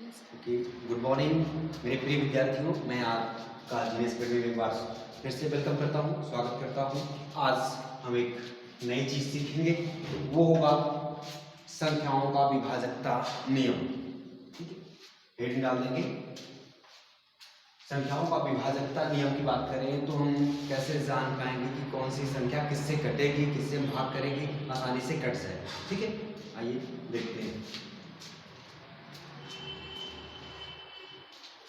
Okay, good morning मेरे प्रिय विद्यार्थियों। मैं आपका जीनेस पढ़ने में एक बार फिर से वेलकम करता हूँ, स्वागत करता हूँ। आज हम एक नई चीज़ सीखेंगे, वो होगा संख्याओं का विभाजकता नियम। ठीक है, हेडिंग डाल देंगे। संख्याओं का विभाजकता नियम की बात करें तो हम कैसे जान पाएंगे कि कौन सी संख्या किससे कटेगी, किससे भाग करेगी, आसानी से कट जाए। ठीक है, आइए देखते हैं।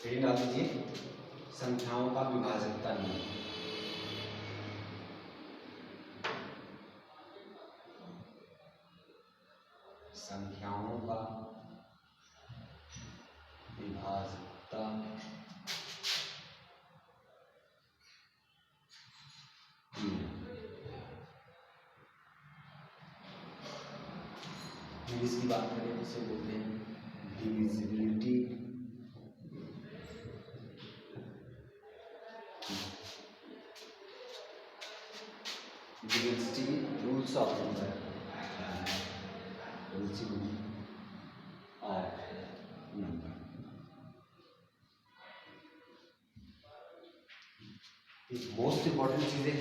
हेडिंग डाल दीजिए, संख्याओं का विभाजकता नियम। संख्याओं का विभाजकता इंग्लिश की बात करें तो इसे बोलते हैं divisibility rules of number most important चीजें।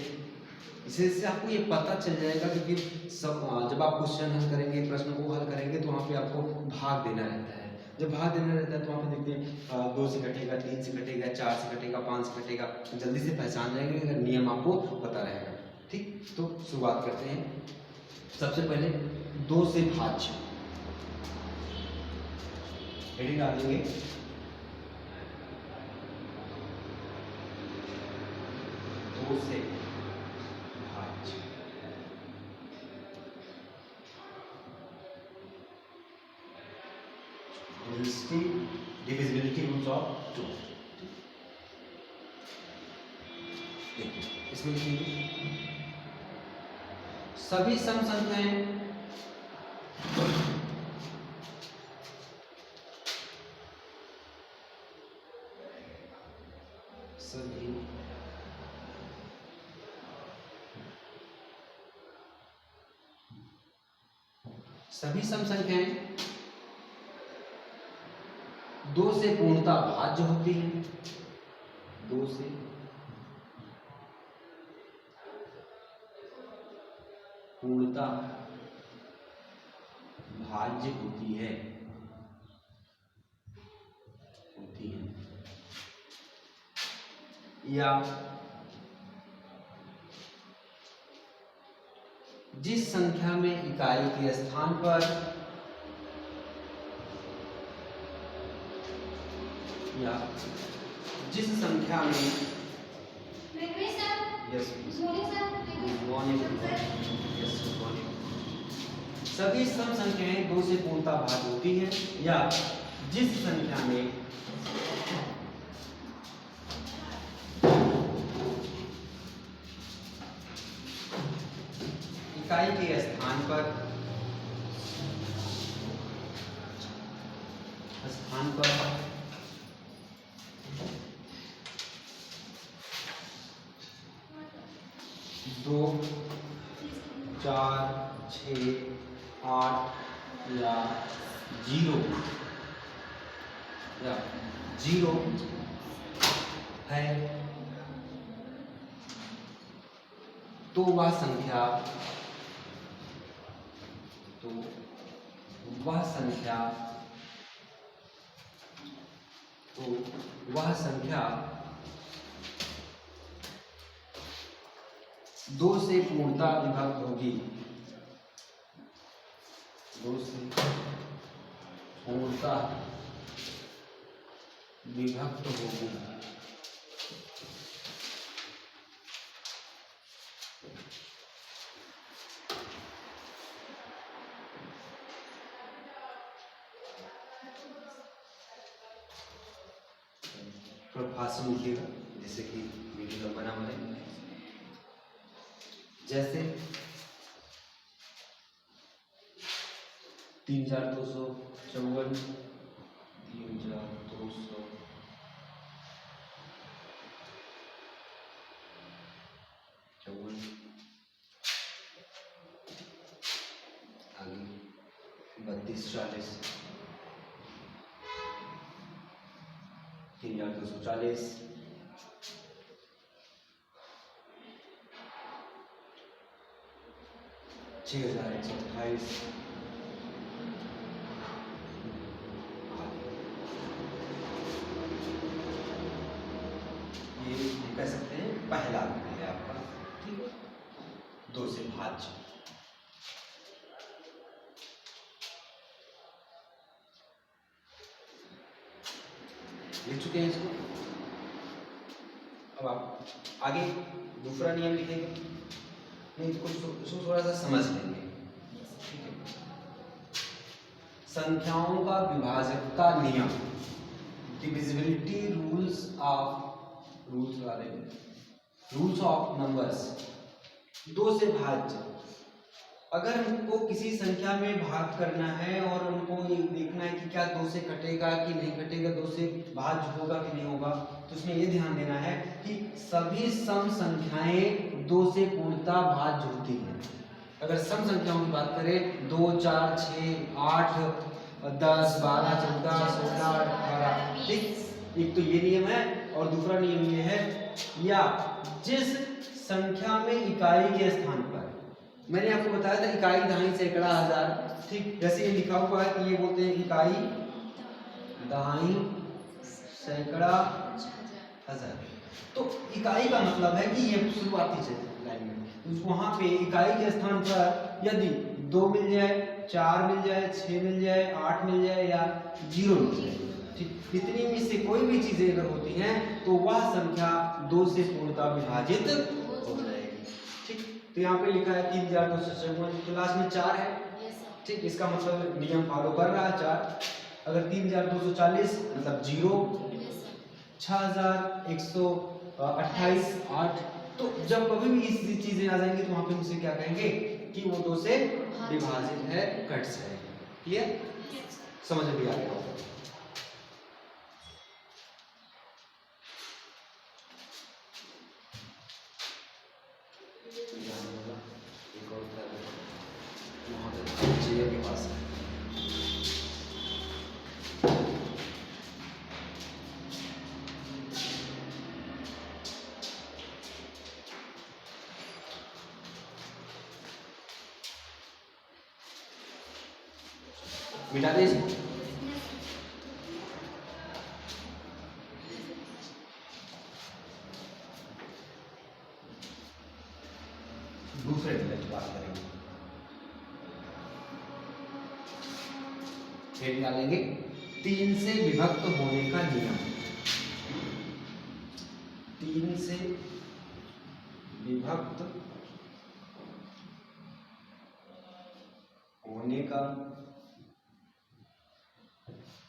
इससे आपको ये पता चल जाएगा कि फिर सब जब आप क्वेश्चन हल करेंगे, प्रश्न को हल करेंगे तो वहाँ पे आपको भाग देना रहता है। जब भाग देना रहता है तो वहाँ पे देखते हैं 2 से कटेगा, 3 से कटेगा, 4 से कटेगा, 5 से कटेगा, जल्दी से पहचान जाएंगे अगर नियम आपको पता रहेगा। ठीक, तो शुरुआत करते हैं। सबसे पहले 2 से भाज्य हेडिंग डाल देंगे। 2 से भाज्य डिविजिबिलिटी रूल्स ऑफ 2। देखिए इसमें लिखिए सभी सम संख्याएं सभी सम संख्याएं 2 से पूर्णतः भाज्य होती हैं। 2 से पूर्णतः भाज्य होती है या जिस संख्या में इकाई के स्थान पर या जिस संख्या में सभी सम संख्याएं 2 से पूर्णतः भाज्य होती हैं या जिस संख्या में इकाई के स्थान पर 2, 4, 6, 8 या 0 है तो वह संख्या दो से पूर्णतः विभक्त होगी। 2 से पूर्णतः विभक्त होगी। भाषण लिखिएगा जैसे कि वीडियो का बना हुआ है। जैसे 3254, 3254, आगे 3240, 3240, 6128, ये हम कह सकते हैं पहला अंक है आपका, ठीक है, 2 से भाज्य। लिख चुके हैं इसको। अब आप आगे दूसरा नियम लिखेंगे, नहीं कुछ थोड़ा सा समझ लेंगे, ठीक है। संख्याओं का विभाजकता नियम, डिविजिबिलिटी रूल्स ऑफ नंबर्स, 2 से भाज्य। अगर हमको किसी संख्या में भाग करना है और हमको ये देखना है कि क्या 2 से कटेगा कि नहीं कटेगा, 2 से भाज्य होगा कि नहीं होगा, तो उसमें ये ध्यान देना है कि सभी सम संख्याएं 2 से पूर्णतः भाज्य होती हैं। अगर सम संख्याओं की बात करें 2, 4, 6, 8, 10, 12, 14, 16, 18, ठीक, एक तो ये नियम है। और दूसरा नियम ये है, या जिस संख्या में इकाई के स्थान पर, मैंने आपको बताया था इकाई, दहाई, सैकड़ा, हजार, ठीक, जैसे ये लिखा हुआ है कि ये बोलते हैं इकाई, दहाई, सैकड़ा, हजार। तो इकाई का मतलब है कि ये शुरुआती लाइन में, वहां पे इकाई के स्थान पर यदि 2 मिल जाए, 4 मिल जाए, 6 मिल जाए, 8 मिल जाए या 0 मिल जाए, ठीक, इतनी में से कोई भी चीजें अगर होती हैं तो वह संख्या 2 से पूर्णतः विभाजित हो जाएगी, ठीक। तो यहाँ पे लिखा है 3254, तो लास्ट में 4 है, ठीक, इसका मतलब नियम फॉलो कर रहा है 4। अगर 3240 मतलब 0, 6128 8, तो जब कभी भी इस चीजें आ जाएंगी तो वहां पे उसे क्या कहेंगे कि वो 2 से विभाजित है, कट जाएगी। क्लियर, समझ भी आ गया। एक और के पास है, मिटा दे इसको। दूसरे नियम की बात करेंगे, फिर डालेंगे 3 से विभक्त होने का नियम। 3 से विभक्त होने का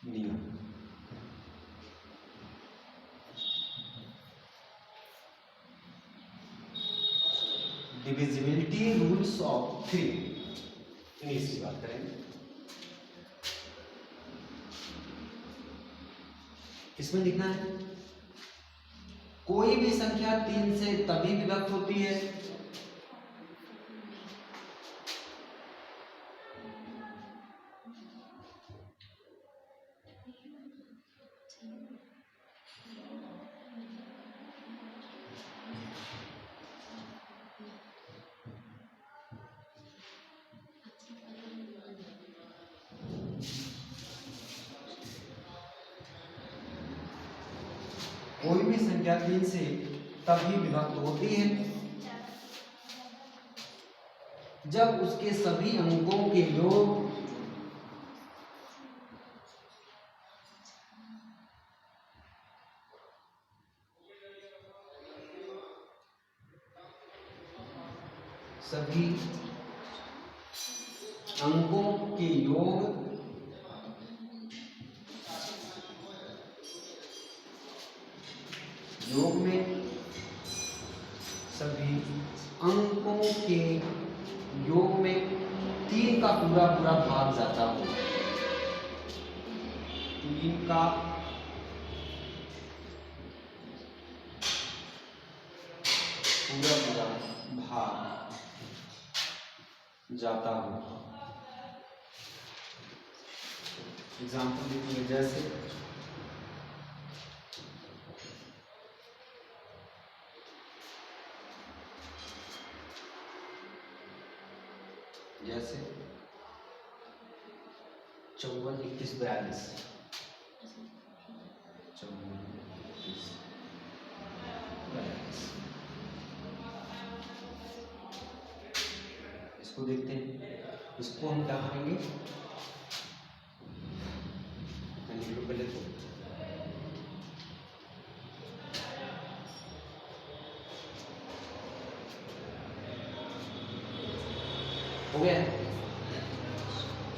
नियम, डिविजिबिलिटी रूल्स ऑफ 3, इंग्लिश की बात करेंगे। इसमें लिखना है कोई भी संख्या 3 से तभी विभक्त होती है कोई भी संख्या 3 से तभी विभक्त होती है जब उसके सभी अंकों के योग सभी अंकों के योग में सभी अंकों के योग में 3 का पूरा पूरा भाग जाता हो, 3 का पूरा पूरा भाग जाता हो। एग्जाम्पल देखिए, जैसे 54, 21, 42, 54, 21, 42। इसको देखते हैं, इसको हम क्या करेंगे, लिख लो पहले तो। हो गया है।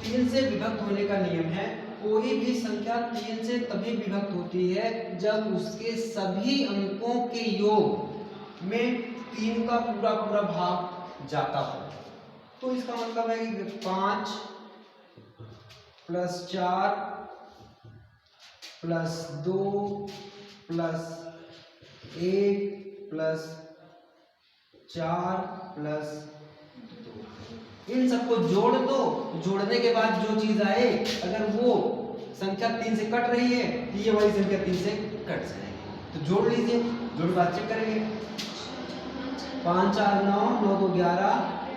3 से विभक्त होने का नियम है, कोई भी संख्या 3 से तभी विभक्त होती है जब उसके सभी अंकों के योग में 3 का पूरा पूरा भाग जाता हो। तो इसका मतलब है कि 5 + 4 + 2 + 1 + 4 + 2, इन सबको जोड़ दो। जोड़ने के बाद जो चीज आए, अगर वो संख्या 3 से कट रही है तो ये वाली संख्या 3 से कट जाएगी, तो जोड़ लीजिए। जोड़ बात चेक करेंगे। 5 4 9, 9 2 11,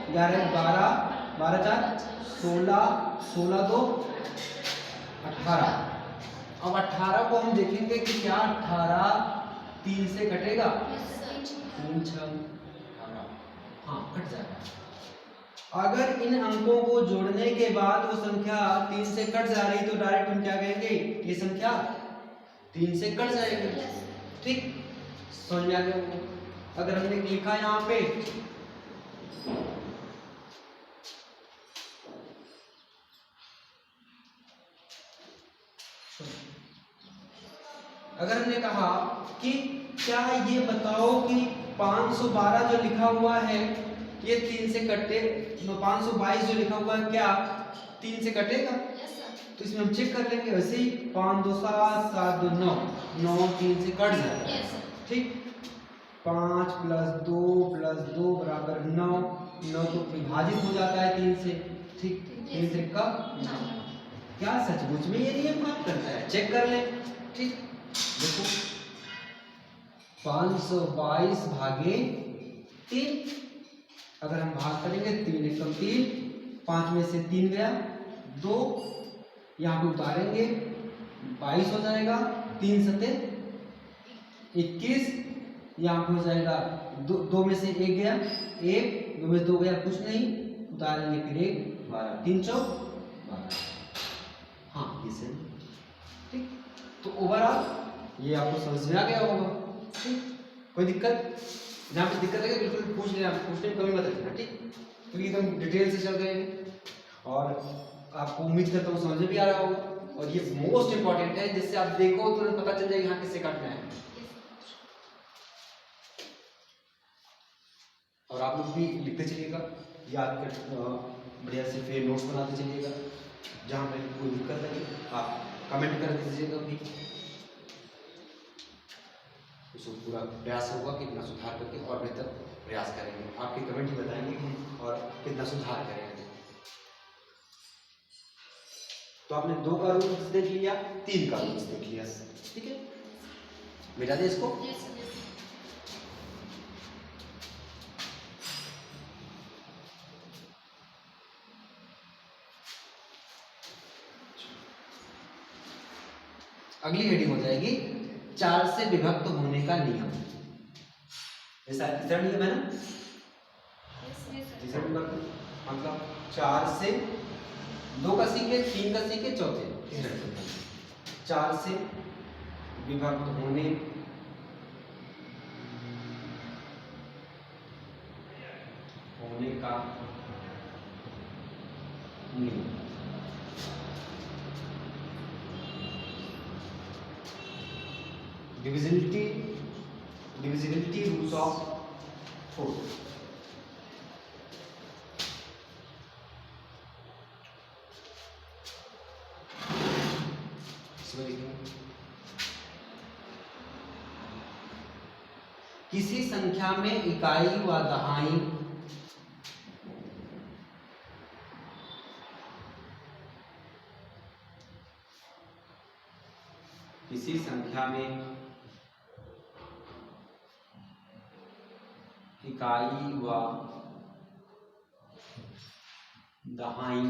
11 1 12, 12 4 16, 16 2 18। अब 18 को हम देखेंगे कि क्या 18 3 से कटेगा? 3 6 18, हाँ कट जाएगा। अगर इन अंकों को जोड़ने के बाद वो संख्या 3 से कट जा रही तो डायरेक्ट हम क्या कहेंगे, ये संख्या 3 से कट जाएगी। ठीक, समझ में आ गया। अगर हमने लिखा यहाँ पे अगर हमने कहा कि क्या ये बताओ कि 512 जो लिखा हुआ है ये 3 से कटे, 522 जो लिखा हुआ है क्या 3 से कटेगा? तो इसमें हम चेक कर लेंगे। वैसे ही 5 2 7 7 2 9, 9 3 से कट जाएगा। ठीक, 5 + 2 + 2 = 9, 9 तो विभाजित हो जाता है 3 से। ठीक, 3 से कब? क्या सचमुच में ये नियम काम करता है? चेक कर लें। ठीक, देखो 522 भागे 3, अगर हम भाग करेंगे 3 एकम 3, 5 में से 3 गया 2, यहाँ पे उतारेंगे 22 हो जाएगा, 3 सते 21, यहाँ पे हो जाएगा 2 में से 1 गया 1, 2 में से 2 गया कुछ नहीं, उतारेंगे फिर 1 12, 3 चौक 12। हाँ ये सही। ठीक, तो ओवरऑल ये आपको समझ में आ गया होगा। ठीक, कोई दिक्कत? जहाँ पे दिक्कत है बिल्कुल पूछ लेना, पूछने में कमी मत रखना। ठीक, क्योंकि एकदम डिटेल से चल रहे हैं और आपको उम्मीद करता हूँ समझ में भी आ रहा होगा। और ये मोस्ट इंपॉर्टेंट है, जिससे आप देखो तो पता चल जाएगा यहाँ किससे काटना है। और आप लोग भी लिखते चलिएगा, याद कर बढ़िया से, फिर नोट्स बनाते चलिएगा। जहाँ पे कोई दिक्कत लगे आप कमेंट कर दीजिएगा भी, उसको पूरा प्रयास होगा कि इतना सुधार करके और बेहतर प्रयास करेंगे। आपके कमेंट ही बताएंगे कि और कितना सुधार करेंगे। तो आपने 2 का रूल्स देख लिया, 3 का रूल्स देख लिया। ठीक है, मिटा दे इसको। अगली हेडिंग हो जाएगी 4 से विभक्त होने का नियम। ऐसा तीसरा नियम है ना? तीसरा नियम मतलब 4 से 2 का सीखे, 3 का सीखे, चौथे 4 से विभक्त होने का नियम। divisibility rules of 4। किसी संख्या में इकाई व दहाई किसी संख्या में इकाई व दहाई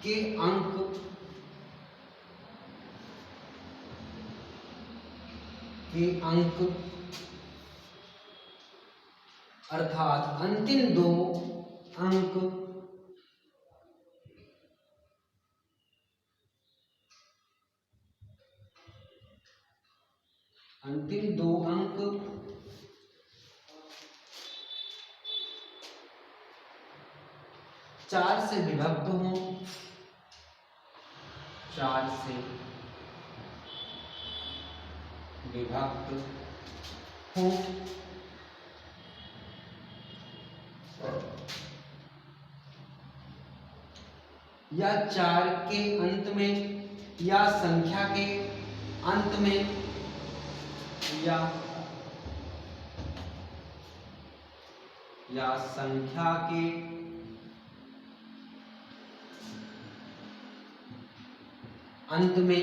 के अंक अर्थात अंतिम दो अंक चार से विभक्त हों, या चार के अंत में या संख्या के अंत में या संख्या के अंत में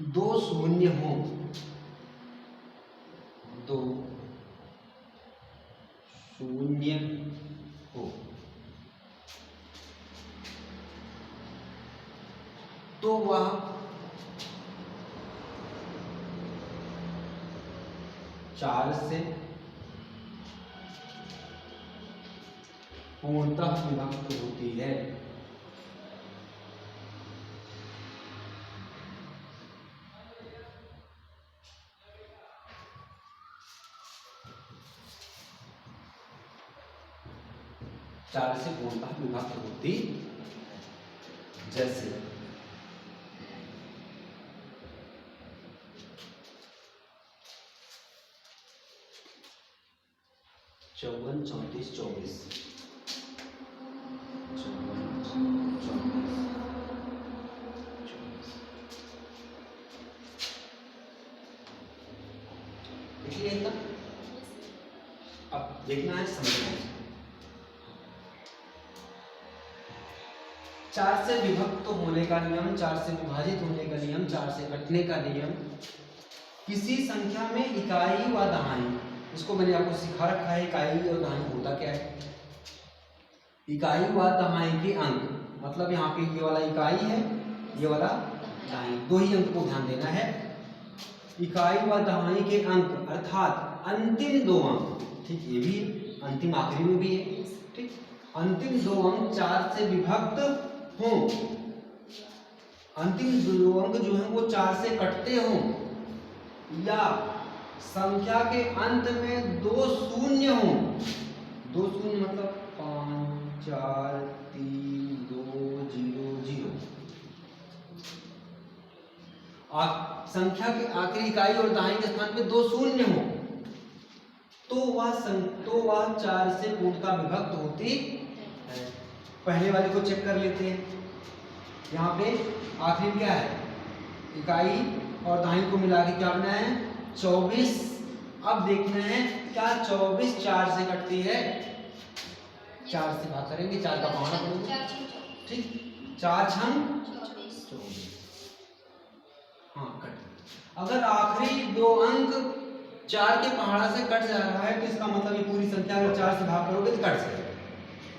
दो शून्य हो, तो वह चार से पूर्णतः विभक्त होती है। चार से पूर्णतः विभक्त होती, जैसे 54, 34, 24। देखिए इतना अब देखना है, समझना है। चार से विभक्त होने का नियम, चार से विभाजित होने का नियम, चार से कटने का नियम। किसी संख्या में इकाई व दहाई, इसको मैंने आपको सिखा रखा है। इकाई और दहाई होता क्या है? इकाई व दहाई के अंक, मतलब यहाँ पे ये वाला इकाई है, ये वाला दहाई, दो ही अंक को ध्यान देना है। इकाई व दहाई के अंक अर्थात अंतिम दो अंक, ठीक, ये भी अंतिम आखिरी में भी है, ठीक, अंतिम दो अंक चार से विभक्त हों, अंतिम दो अंक जो है वो चार से कटते हों, या संख्या के अंत में दो शून्य हों। दो शून्य मतलब 5, 4, 3, 2, 0, 0। संख्या के आखिरी इकाई और दहाई के स्थान पे दो शून्य हो, तो वह चार से पूर्णतः विभक्त होती है। पहले वाले को चेक कर लेते हैं। यहाँ पे आखिरी क्या है? इकाई और दहाई को मिला के क्या बना है? 24। अब देखना है क्या 24 चार से कटती है? चार से भाग करेंगे, चार का पहाड़ा करेंगे, ठीक, 4 छंग 24। हाँ, कट। अगर आखिरी दो अंक चार के पहाड़ा से कट जा रहा है तो इसका मतलब ये पूरी संख्या अगर चार से भाग करोगे तो कट जाएगा,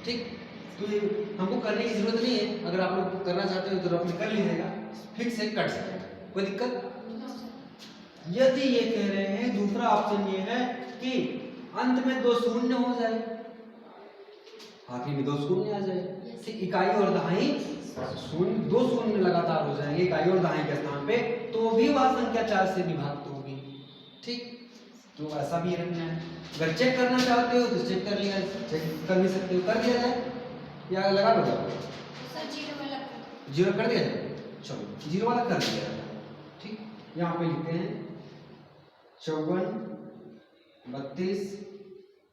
ठीक। तो ये हमको करने की जरूरत नहीं है, अगर आप लोग करना चाहते हो तो अपने कर लीजिएगा, फिक्स है, कट जाएगा, कोई दिक्कत। यदि ये कह रहे हैं, दूसरा ऑप्शन ये है कि अंत में दो शून्य हो जाए, आखिरी में दो शून्य आ जाए, ठीक, इकाई और दहाई शून्य, दो शून्य लगातार हो जाएंगे इकाई और दहाई के स्थान पे, तो भी वह संख्या चार से विभक्त होगी, ठीक। तो ऐसा भी रखना है। अगर चेक करना चाहते हो तो चेक कर लिया, चेक कर भी सकते हो, कर दिया जाए या लगा लो सर? जीरो कर दिया जाए, चलो जीरो वाला कर दिया जाए, ठीक। यहाँ पे लिखते हैं 54, 32,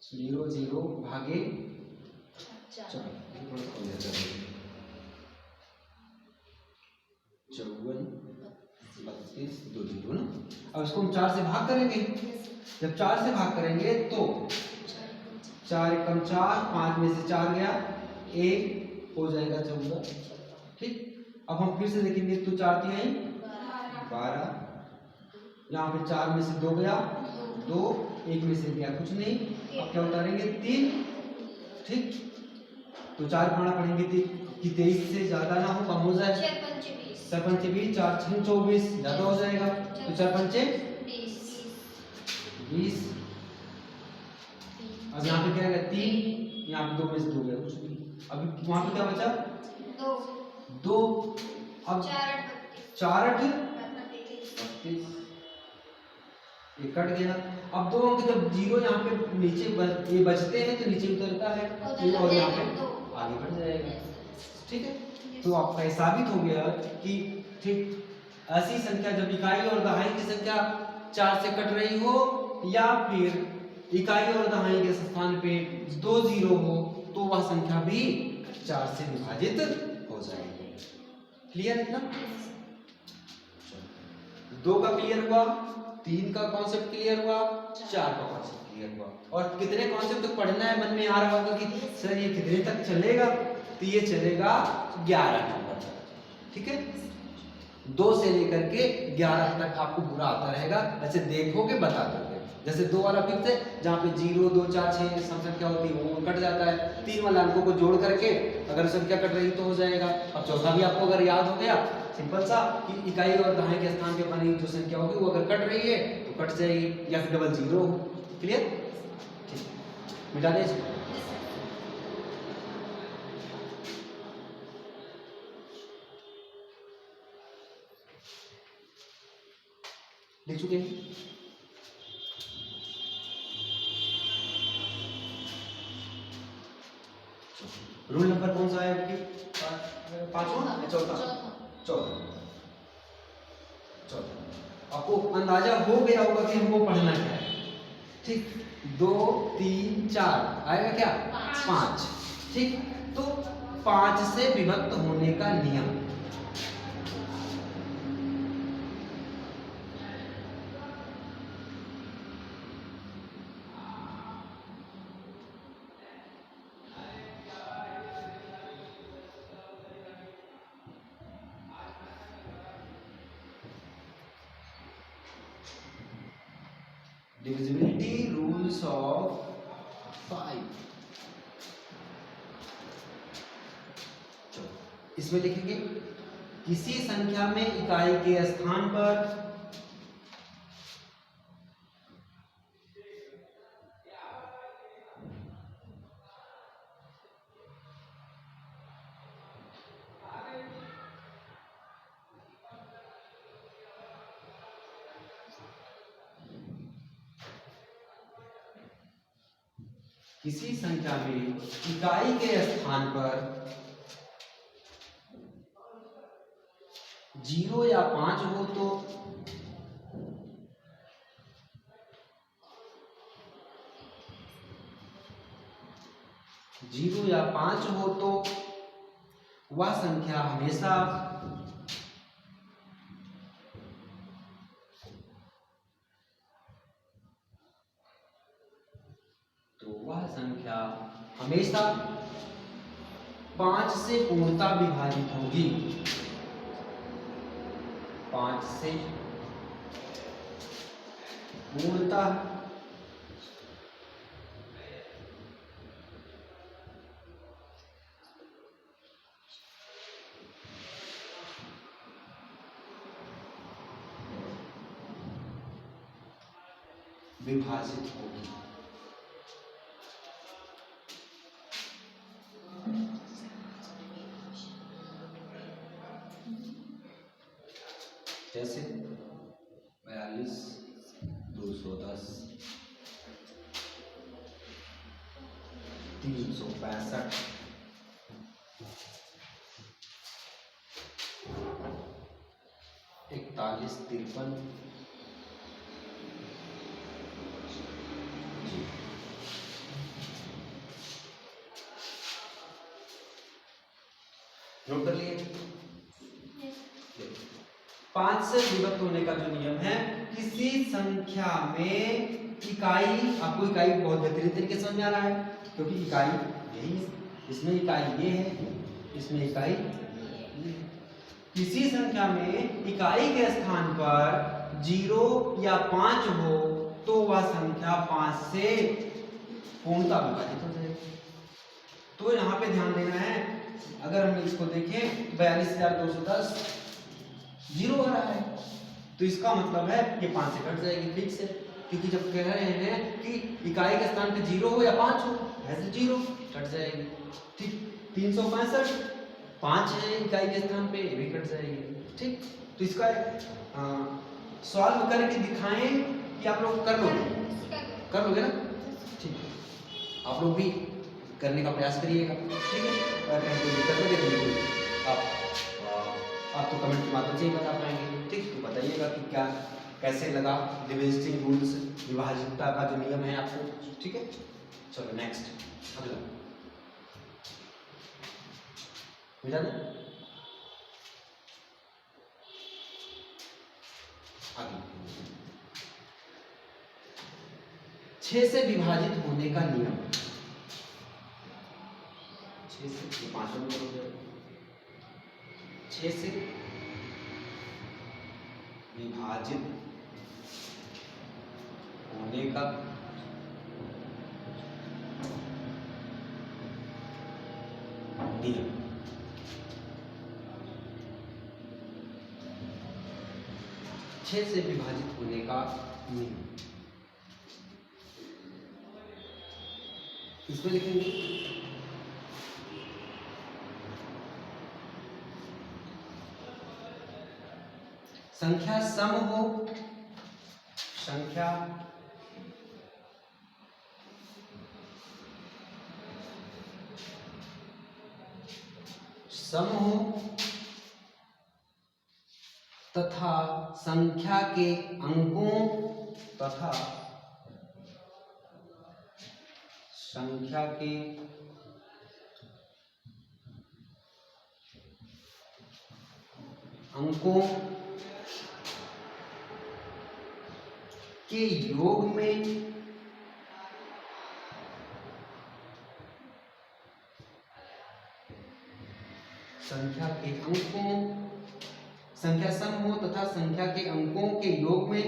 0, 0 भागे 54, 32, 2 0 ना। अब इसको हम चार से भाग करेंगे। जब चार से भाग करेंगे तो 4 एकम 4, 5 में से 4 गया, 1 हो जाएगा 14, ठीक। अब हम फिर से देखेंगे तो 4 तिहाई 12, यहाँ पे 4 में से 2 गया 2, 1 में से गया कुछ नहीं, अब क्या उतारेंगे 3, ठीक। तो 4 भाड़ा पड़ेंगे कि 23 से ज्यादा ना हो, कम हो जाए। 4 पंचे 20, 4 पंचे 20, 4 छः 24, ज्यादा हो जाएगा, तो 4 पंचे 20। अब यहाँ पे क्या है 3, यहाँ पे 2 में से 2 गया, कुछ नहीं। अभी वहां पे क्या बचा 2। अब 4 8 32, ये कट गया। अब 2 अंक जब 0 यहाँ पे नीचे ये बचते हैं तो नीचे उतरता है और यहाँ पे आगे बढ़ जाएगा। ठीक है, तो आपका ये साबित हो गया कि ठीक ऐसी संख्या जब इकाई और दहाई की संख्या 4 से कट रही हो या फिर इकाई और दहाई के स्थान पे 2 0 हो तो वह संख्या भी 4 से विभाजित हो जाएगी। क्लियर है ना? 2 का क्लियर हुआ, 3 का कॉन्सेप्ट क्लियर हुआ, 4 का कॉन्सेप्ट क्लियर हुआ। और कितने कॉन्सेप्ट तक पढ़ना है मन में आ रहा होगा कि सर ये कितने तक चलेगा, तो ये चलेगा 11 नंबर तक। ठीक है, 2 से लेकर के 11 तक आपको पूरा आता रहेगा। ऐसे देखोगे बता दोगे। जैसे 2 वाला फिक्स है, जहाँ पे 0 2 4 6 सम संख्या होती है वो कट जाता है। 3 वाला अंकों को जोड़ करके अगर संख्या कट रही तो हो जाएगा। अब चौथा भी आपको अगर याद हो गया, सिंपल सा कि इकाई और दहाई के स्थान पे बनी जो संख्या होगी वो अगर कट रही है तो कट जाएगी, या फिर डबल 0 हो। क्लियर? ठीक, मिटा दे इसको। लिख चुके हैं? रूल नंबर कौन सा है आपकी? 5वां या चौथा? चौथा। आपको अंदाजा हो गया होगा कि हमको पढ़ना क्या है। ठीक, 2 3 4 आएगा क्या? 5। ठीक, तो 5 से विभक्त होने का नियम। Divisibility rules of 5। इसमें लिखेंगे किसी संख्या में इकाई के स्थान पर किसी संख्या में इकाई के स्थान पर 0 या 5 हो तो वह संख्या हमेशा हमेशा 5 से पूर्णतः विभाजित होगी। 5 से पूर्णतः विभाजित होगी। जैसे 42 210 365 41 53। नोट कर लिए? 5 से विभक्त होने का जो नियम है, किसी संख्या में इकाई, आपको इकाई बहुत बेहतरीन तरीके से समझ में आ रहा है क्योंकि इकाई यही है, इसमें इकाई ये है, इसमें इकाई ये है। किसी संख्या में इकाई के स्थान पर 0 या 5 हो तो वह संख्या 5 से पूर्णतः विभाजित हो जाएगी। तो यहाँ पे ध्यान देना है, अगर हम इसको देखें 42,210 जीरो आ रहा है, तो इसका मतलब है ये 5 से कट जाएगी फिक्स है, क्योंकि जब कह रहे हैं कि इकाई के स्थान पे 0 हो या 5 हो, ऐसे 0 कट जाएगी। ठीक, 365 5 है इकाई के स्थान पे, ये भी कट जाएगी। ठीक, तो इसका सॉल्व करके दिखाएं कि आप लोग कर लोगे ना? ठीक, आप लोग भी करने का प्रयास करिएगा। ठीक है, अगर कहीं कोई दिक्कत लगे तो बिल्कुल आप तो कमेंट के माध्यम से ही बता पाएंगे। ठीक, तो बताइएगा कि क्या कैसे लगा डिविजिंग रूल्स, विभाज्यता का जो नियम है आपको। ठीक है, चलो नेक्स्ट अगला मिला ना? आगे 6 से विभाजित होने का नियम। 6 से 5 नंबर हो गया। 6 से विभाजित होने का नियम। छह से विभाजित होने का नियम इसमें लिखेंगे संख्या सम हो, संख्या सम हो तथा संख्या के अंकों तथा संख्या के अंकों के योग में संख्या के अंकों, संख्या सम हो तथा संख्या के अंकों के योग में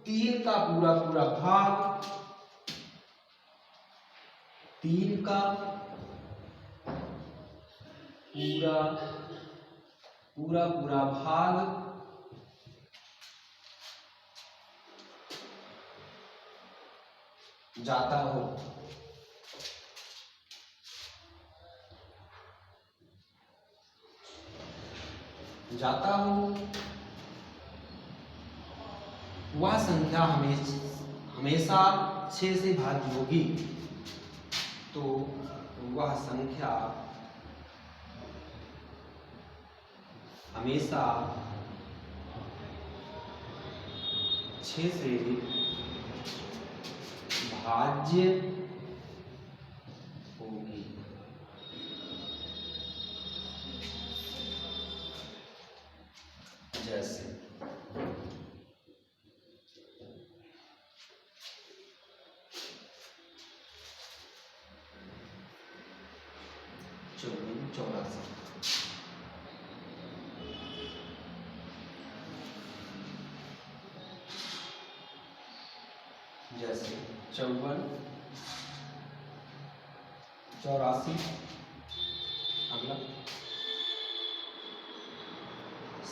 3 का पूरा पूरा भाग, 3 का पूरा भाग जाता हो। वह संख्या हमेशा 6 से भाज्य होगी। तो वह संख्या हमेशा 6 से भाज्य होगी। जैसे 84 जैसे 54 84 अगला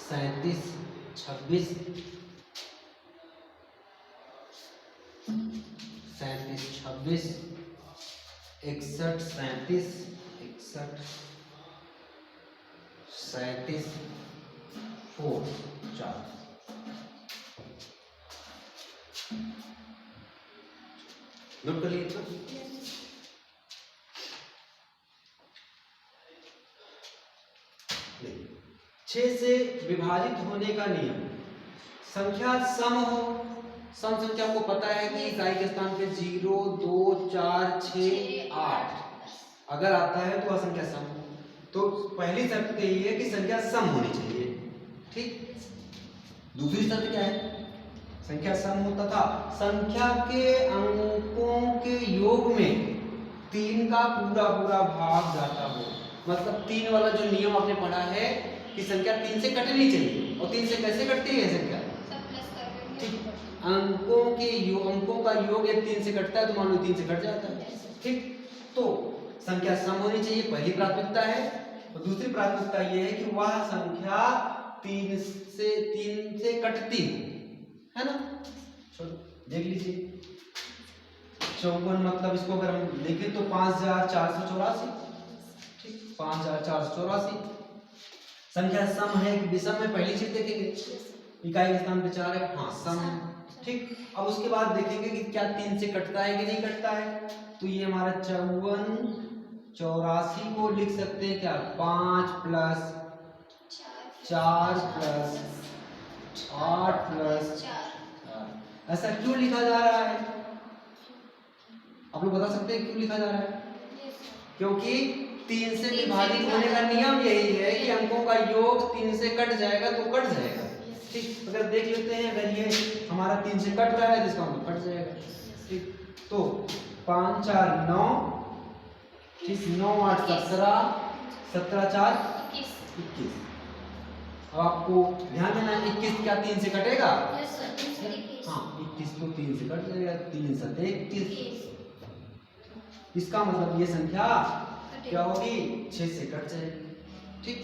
37 26 37 26 61 37 61 37 4 4 नोट कर लिए इतना। 6 से विभाजित होने का नियम। संख्या सम हो, सम संख्या को पता है कि इकाई के स्थान पे 0 2 4 6 8 अगर आता है तो वह संख्या सम हो। तो पहली शर्त तो यही है कि संख्या सम होनी चाहिए। ठीक, दूसरी शर्त क्या है? संख्या सम हो तथा संख्या के अंकों के योग में 3 का पूरा पूरा भाग जाता हो। मतलब 3 वाला जो नियम आपने पढ़ा है कि संख्या 3 से कटनी चाहिए, और 3 से कैसे कटती है संख्या? ठीक, अंकों का योग यदि 3 से कटता है तो मान लो 3 से कट जाता है। ठीक, तो संख्या सम होनी चाहिए, पहली प्राथमिकता है। और दूसरी प्राथमिकता ये है कि वह संख्या 3 से कटती है ना। चलो देख लीजिए 54 मतलब इसको अगर हम देखें तो 5484, ठीक 5484। संख्या सम है कि विषम है, पहली चीज देखेंगे इकाई के स्थान पे 4 है, हाँ सम है, ठीक। अब उसके बाद देखेंगे कि क्या 3 से कटता है कि नहीं कटता है। तो ये हमारा 5484 को लिख सकते हैं क्या 5 प्लस 4 प्लस 8 प्लस 4। ऐसा क्यों लिखा जा रहा है, आप लोग बता सकते हैं क्यों लिखा जा रहा है? क्योंकि 3 से विभाजित होने का नियम यही है कि अंकों का योग 3 से कट जाएगा तो कट जाएगा, ठीक। अगर देख लेते हैं अगर ये हमारा 3 से कट रहा है जिसका मतलब कट जाएगा, ठीक। तो 5 4 9, ठीक 9 8 17, 17 4 21। अब आपको ध्यान देना 21 क्या 3 से कटेगा? हाँ 21 तो 3 से कट जाएगा, 3 7 21। इसका मतलब ये संख्या क्या होगी 6 से कट जाएगी, ठीक।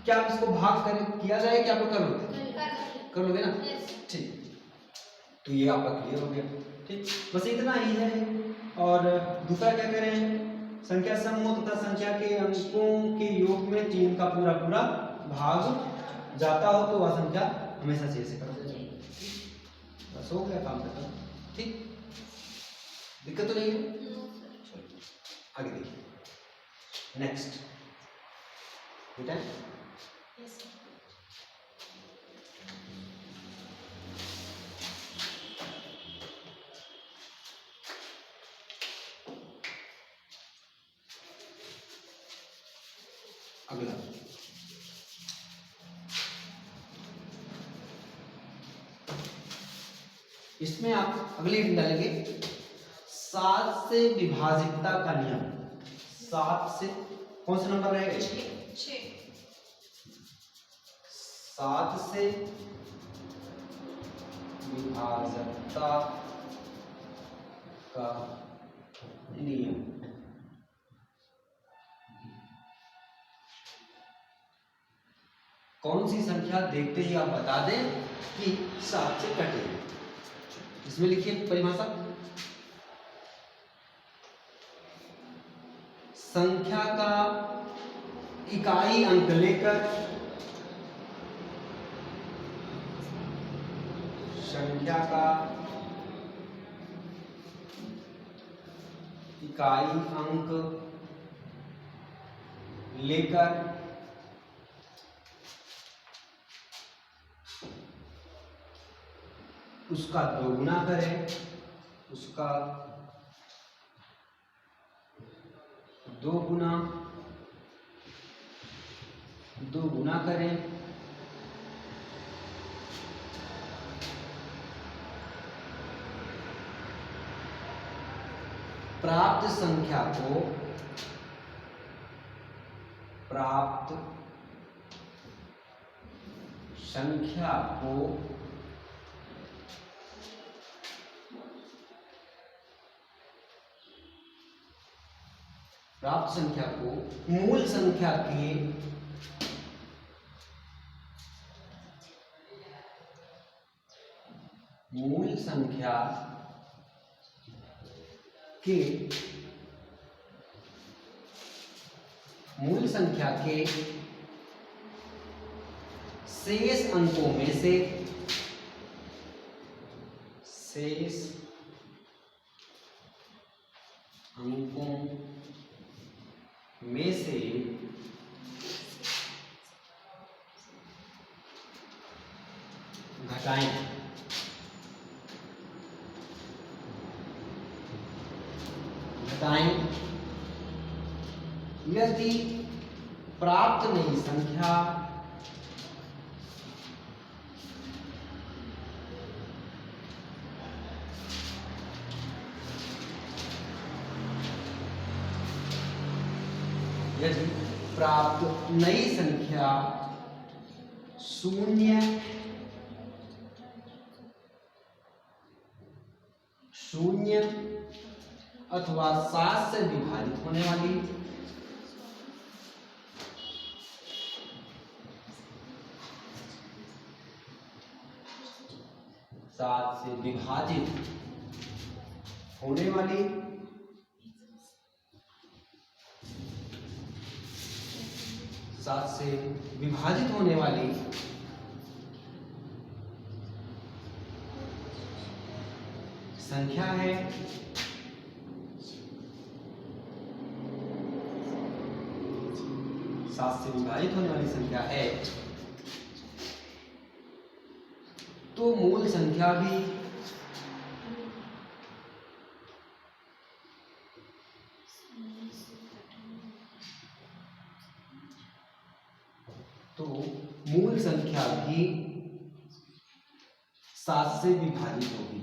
क्या आप इसको भाग किया जाए क्या आप लोग कर लोगे ना, ठीक। तो ये आपका क्लियर हो गया, ठीक। बस इतना ही है। और दूसरा क्या करें, संख्या सम हो तथा संख्या के अंकों के योग में 3 का पूरा पूरा भाग जाता हो तो वह संख्या हमेशा 6 से कट जाएगी, बस हो गया काम खत्म, ठीक। दिक्कत तो नहीं है। आगे देखिए नेक्स्ट बेटा, अगला इसमें आप अगले डालेंगे 7 से विभाजितता का नियम। 7 से कौन सा नंबर रहेगा? 6। 7 से विभाजितता का नियम। कौन सी संख्या देखते ही आप बता दें कि 7 से कटे। इसमें लिखिए परिभाषा, संख्या का इकाई अंक लेकर संख्या का इकाई अंक लेकर उसका दोगुना करें, उसका दो गुना करें, प्राप्त संख्या को मूल संख्या के शेष अंकों में से घटाएं यदि प्राप्त नई संख्या शून्य अथवा 7 से विभाजित होने वाली 7 से विभाजित होने वाली 7 से विभाजित होने वाली संख्या है सात से विभाजित होने वाली संख्या है तो मूल संख्या भी मूल संख्या भी 7 से विभाजित होगी।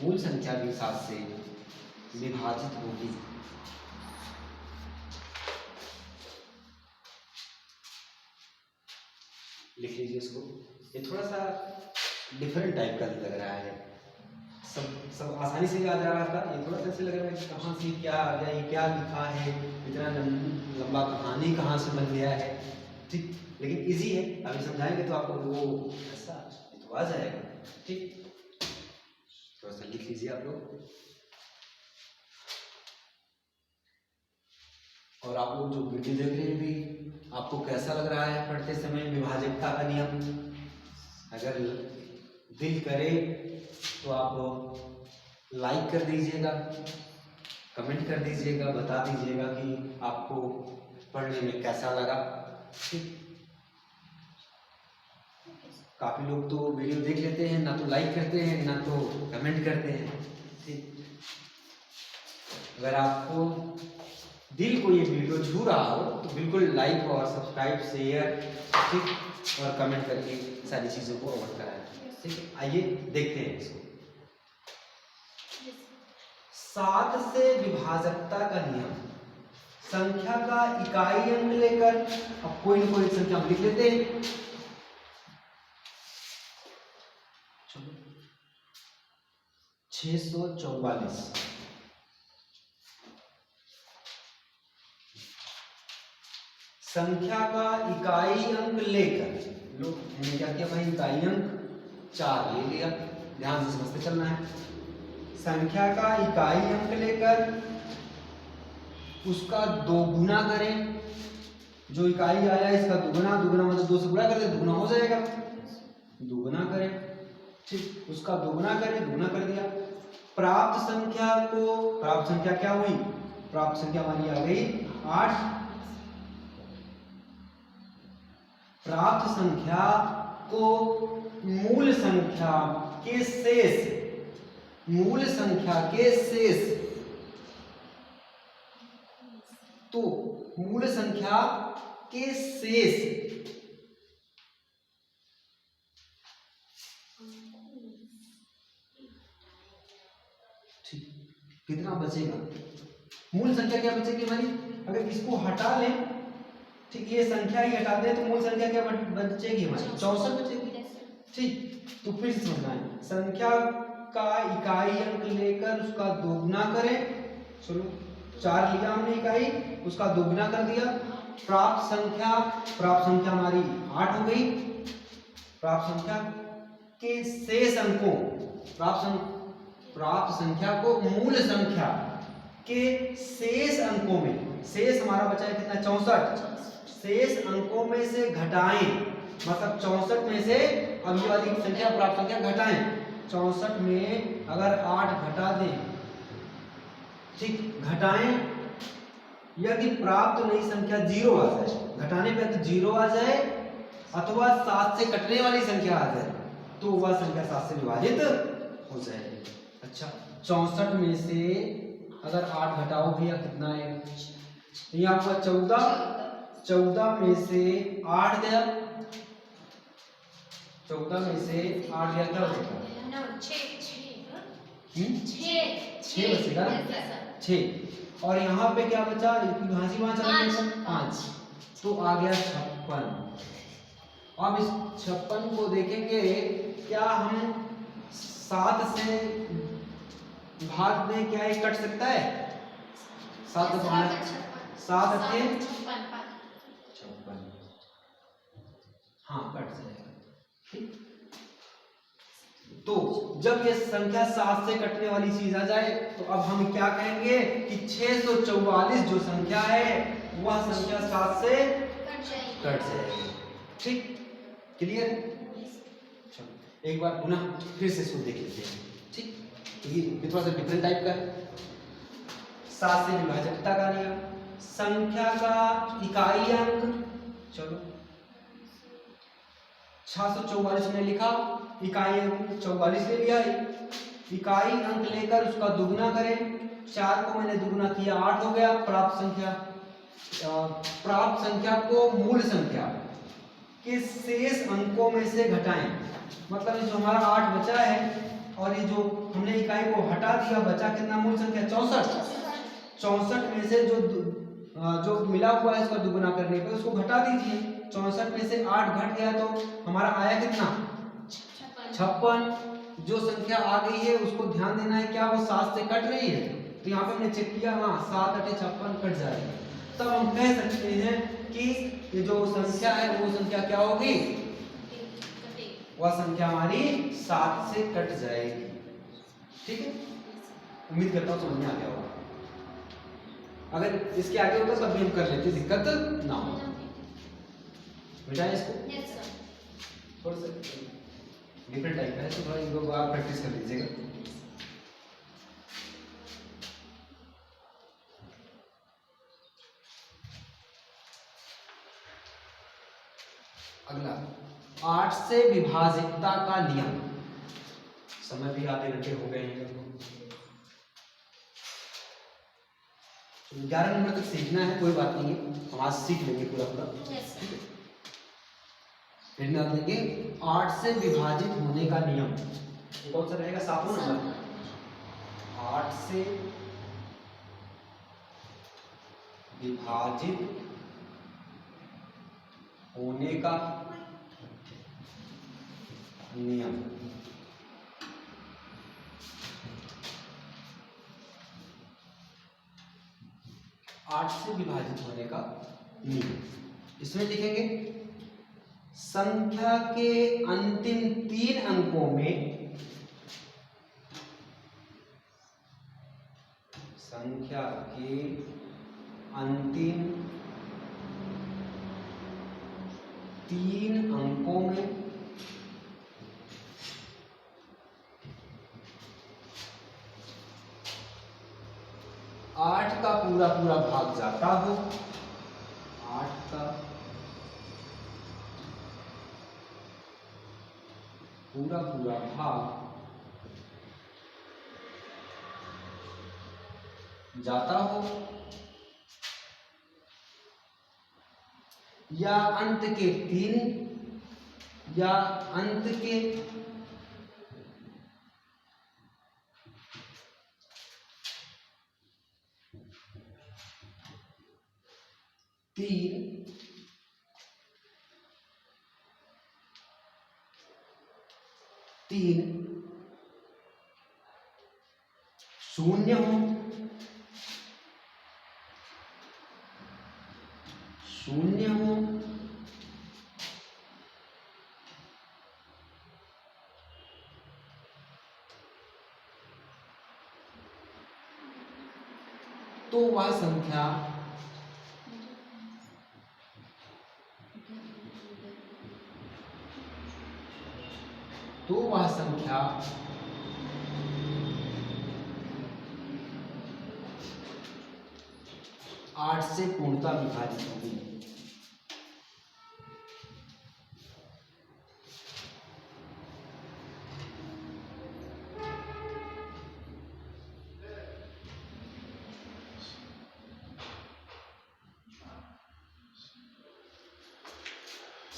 मूल संख्या भी 7 से विभाजित होगी। लिख लीजिए इसको। ये थोड़ा सा डिफरेंट टाइप का लग रहा है, सब आसानी से याद आ रहा था, ये थोड़ा सा ऐसे लग रहा है कि कहाँ से क्या आ गया, ये क्या लिखा है, इतना लंबा कहानी कहाँ से बन गया है। ठीक, लेकिन इजी है, अभी समझाएंगे तो आपको वो ऐसा तो आ जाएगा। ठीक, थोड़ा सा लिख लीजिए आप लोग। और आप लोग जो वीडियो देख रहे हैं भी, आपको कैसा लग रहा है पढ़ते समय विभाजकता का नियम? अगर दिल करे तो आप लाइक कर दीजिएगा, कमेंट कर दीजिएगा, बता दीजिएगा कि आपको पढ़ने में कैसा लगा। ठीक, काफी लोग तो वीडियो देख लेते हैं, ना तो लाइक करते हैं ना तो कमेंट करते हैं। ठीक, अगर आपको दिल को ये वीडियो छू रहा हो तो बिल्कुल लाइक और सब्सक्राइब, शेयर, ठीक, और कमेंट करके सारी चीजों को अवॉइड कराएं। ठीक है, आइए देखते हैं इसको। 7 से विभाजकता का नियम। संख्या का इकाई अंक लेकर, अब कोई ना कोई संख्या हम लिख लेते हैं। 644। संख्या का इकाई अंक लेकर, लोग मैंने क्या किया भाई, इकाई अंक 4 ले लिया, ध्यान से समझते चलना है। संख्या का इकाई अंक लेकर उसका 2 गुना करें। जो इकाई आया इसका दुगुना, दुगुना मतलब 2 से गुणा कर दे, दुगुना हो जाएगा, दुगुना करें। ठीक, उसका दुगुना करें, दुगुना कर दिया। प्राप्त संख्या को, प्राप्त संख्या क्या हुई, प्राप्त संख्या हमारी आ गई 8। प्राप्त संख्या को मूल संख्या के शेष, मूल संख्या के शेष, तो मूल संख्या के शेष ठीक, कितना बचेगा? मूल संख्या क्या बचेगी हमारी? अगर इसको हटा लें, ठीक, ये संख्या ही हटा दें तो मूल संख्या क्या बचेगी हमारी? 64 बचेगी। ठीक, तो फिर समझना है, संख्या का इकाई अंक लेकर उसका 2 गुना करें। चलो 4 लिया हमने इकाई, उसका 2 गुना कर दिया। प्राप्त संख्या हमारी 8 हो गई। प्राप्त संख्या के शेष अंकों, प्राप्त संख्या को मूल संख्या के शेष अंकों में, शेष हमारा बचा है कितना? 64। शेष अंकों में से घटाएं, मतलब 64 में से अब ये वाली संख्या प्राप्त संख्या घटाएं। 64 में अगर 8 घटा दें, ठीक, घटाएं, यदि प्राप्त नई संख्या 0 आ जाए, घटाने पे तो 0 आ जाए अथवा 7 से कटने वाली संख्या आ जाए तो वह संख्या 7 से विभाजित हो जाएगी। अच्छा, 64 में से अगर 8 घटाओ भैया कितना है? यहाँ पर 14 में से 8 गया, 14 में से 8 गया, क्या बचेगा? 6 बचेगा, 6। और यहाँ पे क्या बचा? वहां चला गया 5, तो आ गया 56। अब इस 56 को देखेंगे, क्या हम 7 से भाग में क्या ये कट सकता है? 7 अट्ठे 56, हाँ कट जाएगा। ठीक, तो जब ये संख्या 7 से कटने वाली चीज आ जाए तो अब हम क्या कहेंगे कि 644 जो संख्या है वह संख्या 7 से कट जाएगी। ठीक, क्लियर? चलो एक बार पुनः फिर से इसको देख लेते हैं। ठीक, ये थोड़ा सा डिफरेंट टाइप का है। 7 से विभाजकता का नियम, संख्या का इकाई अंक, चलो 644 में लिखा, इकाई अंक 44 ले लिया, इकाई अंक लेकर उसका दुगुना करें, 4 को मैंने दुगुना किया 8 हो गया। प्राप्त संख्या को मूल संख्या के शेष अंकों में से घटाएं, मतलब ये जो हमारा 8 बचा है और ये जो हमने इकाई को हटा दिया, बचा कितना मूल संख्या 64 में से जो मिला हुआ है इसका दुगुना करने पे उसको घटा दीजिए। 64 में से 8 घट गया तो हमारा आया कितना? 56। जो संख्या आ गई है उसको ध्यान देना है, क्या वो 7 से कट रही है? तो यहाँ पे हमने चेक किया, हाँ 7 अट्ठे 56 कट जाएगा। तब हम कह सकते हैं कि ये जो संख्या है वो संख्या क्या होगी? वह संख्या हमारी 7 से कट जाएगी। ठीक है, उम्मीद करता हूँ समझ में आ गया होगा। अगर इसके आगे होता तब भी हम कर लेते, दिक्कत ना हो। मिटाएं इसको, थोड़ा सा डिफरेंट टाइप का है तो थोड़ा एक दो बार प्रैक्टिस कर लीजिएगा। अगला 8 से विभाजितता का नियम। समय भी आधे घंटे हो गए हैं, 11 नंबर तक सीखना है, कोई बात नहीं है, हम आज सीख लेंगे पूरा पूरा। फिर डाल देंगे 8 से विभाजित होने का नियम। कौन सा रहेगा? 7वां नंबर। 8 से विभाजित होने का नियम। आठ से विभाजित होने का नियम, इसमें लिखेंगे संख्या के अंतिम 3 अंकों में, संख्या के अंतिम 3 अंकों में 8 का पूरा पूरा भाग जाता हो, 8 का पूरा पूरा भाग जाता हो, या अंत के 3 या अंत के 3 शून्य हो, तो वह संख्या आठ से पूर्णतः विभाजित होगी।